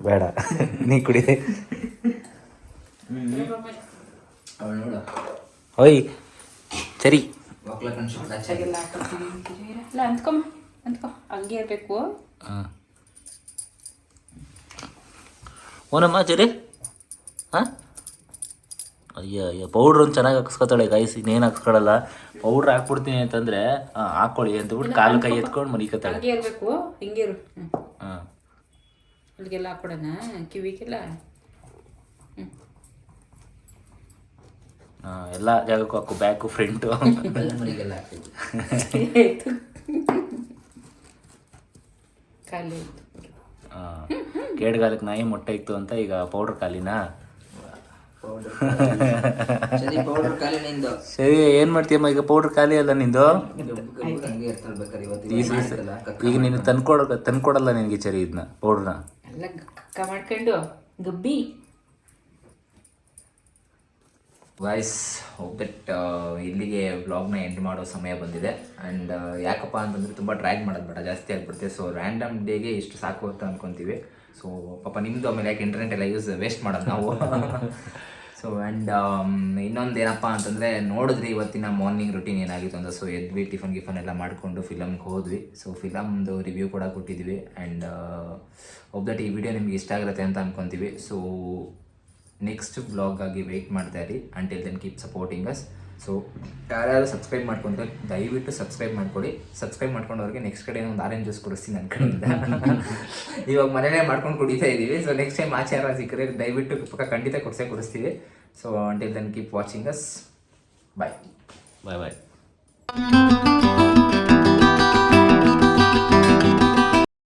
ಬೇಡ, ನೀ ಕುಡಿ. ಓಯ್ ಸರಿ, ಹಂಗೆ ಇರ್ಬೇಕು. ಓನಮ್ಮ ಸರಿ. ಹಾಂ, ಅಯ್ಯ ಪೌಡ್ರ್ ಒಂದು ಚೆನ್ನಾಗಿ ಹಾಕ್ಸ್ಕೊತಾಳೆ ಗೈಸ್, ಇನ್ನೇನು ಹಾಕ್ಸ್ಕೊಳಲ್ಲ. ಪೌಡ್ರ್ ಹಾಕ್ಬಿಡ್ತೀನಿ ಅಂತಂದರೆ ಹಾಕ್ಕೊಳ್ಳಿ ಅಂತಬಿಟ್ಟು ಕಾಲು ಕೈ ಎತ್ಕೊಂಡು ಮನಿಕತ್ತಾಳೆ. ಹಂಗೆ ಇರಬೇಕು, ಹಿಂಗೆ ಇರು. ಹಾಂ, ಅಲ್ಲಿಗೆಲ್ಲ ಹಾಕ್ಕೊಡೋಣ, ಕಿವಿಗೆಲ್ಲ. ಎಲ್ಲ ಜಾಗಕ್ಕೂ ಹಾಕು, ಬ್ಯಾಕು ಫ್ರಂಟು ಮನೆಗೆಲ್ಲ ಖಾಲಿ. ಕೇಡ್ಗಾಲಕ್ಕೆ ನಾಯಿ ಮೊಟ್ಟೆ ಇತ್ತು ಅಂತ ಈಗ ಪೌಡ್ರ್ ಖಾಲಿನಾ? ಸರಿ, ಏನು ಮಾಡ್ತೀಯಮ್ಮ ಈಗ? ಪೌಡ್ರ್ ಖಾಲಿ ಅಲ್ಲ ನಿಂದು ಈಗ. ನೀನು ತಂದ್ಕೊಡಲ್ಲ ನಿನಗೆ ಚರಿ ಇದನ್ನ ಪೌಡ್ರನ್ನ ಎಲ್ಲ ಮಾಡ್ಕೊಂಡು ಗಬ್ಬಿ. ವಾಯ್ಸ್ ಹೋಗ್ಬಿಟ್ಟು ಇಲ್ಲಿಗೆ ವ್ಲಾಗ್ನ ಎಂಡ್ ಮಾಡೋ ಸಮಯ ಬಂದಿದೆ. ಆ್ಯಂಡ್ ಯಾಕಪ್ಪ ಅಂತಂದರೆ ತುಂಬ ಡ್ರ್ಯಾಗ್ ಮಾಡೋದು ಬೇಡ, ಜಾಸ್ತಿ ಆಗಿಬಿಡುತ್ತೆ. ಸೊ ರ್ಯಾಂಡಮ್ ಡೇಗೆ ಇಷ್ಟು ಸಾಕು ಅಂತ ಅಂದ್ಕೊತೀವಿ. ಸೊ ಪಾಪ ನಿಮ್ಮದು ಆಮೇಲೆ ಯಾಕೆ ಇಂಟರ್ನೆಟ್ ಎಲ್ಲ ವೇಸ್ಟ್ ಮಾಡೋದು ನಾವು. ಸೊ ಆ್ಯಂಡ್ ಇನ್ನೊಂದು ಏನಪ್ಪ ಅಂತಂದರೆ, ನೋಡಿದ್ರಿ ಇವತ್ತಿನ ಮಾರ್ನಿಂಗ್ ರುಟೀನ್ ಏನಾಗಿತ್ತು ಅಂತ. ಸೊ ಎದ್ವಿ, ಟಿಫನ್ ಎಲ್ಲ ಮಾಡಿಕೊಂಡು ಫಿಲಮ್ಗೆ ಹೋದ್ವಿ. ಸೊ ಫಿಲಮ್ದು ರಿವ್ಯೂ ಕೂಡ ಕೊಟ್ಟಿದ್ವಿ. ಆ್ಯಂಡ್ ಒಬ್ಬಟ್ಟು ಈ ವಿಡಿಯೋ ನಿಮ್ಗೆ ಇಷ್ಟ ಆಗಿರುತ್ತೆ ಅಂತ ಅಂದ್ಕೊತೀವಿ. ಸೊ ನೆಕ್ಸ್ಟ್ ಬ್ಲಾಗಾಗಿ ವೆಯ್ಟ್ ಮಾಡ್ತಾ ಇರಿ. Until then keep supporting us. So ಯಾರ್ಯಾರು ಸಬ್ಸ್ಕ್ರೈಬ್ ಮಾಡ್ಕೊಂಡ್ರೆ ದಯವಿಟ್ಟು ಸಬ್ಸ್ಕ್ರೈಬ್ ಮಾಡ್ಕೊಳ್ಳಿ. ಸಬ್ಸ್ಕ್ರೈಬ್ ಮಾಡ್ಕೊಂಡವ್ರಿಗೆ ನೆಕ್ಸ್ಟ್ ಕಡೆ ಒಂದು ಆರೆಂಜ್ ಜ್ಯೂಸ್ ಕೊಡಿಸ್ತೀನಿ ನನ್ನ ಕಡೆಯಿಂದ. ಇವಾಗ ಮನೇಲೇ ಮಾಡ್ಕೊಂಡು ಕುಡಿತಾ ಇದ್ದೀವಿ. ಸೊ ನೆಕ್ಸ್ಟ್ ಟೈಮ್ ಆಚಾರ ಸಿಕ್ಕರೆ ದಯವಿಟ್ಟು ಪಕ್ಕ ಖಂಡಿತ ಕೊಡಿಸ್ತೀವಿ. So until then keep watching us. ಬಾಯ್.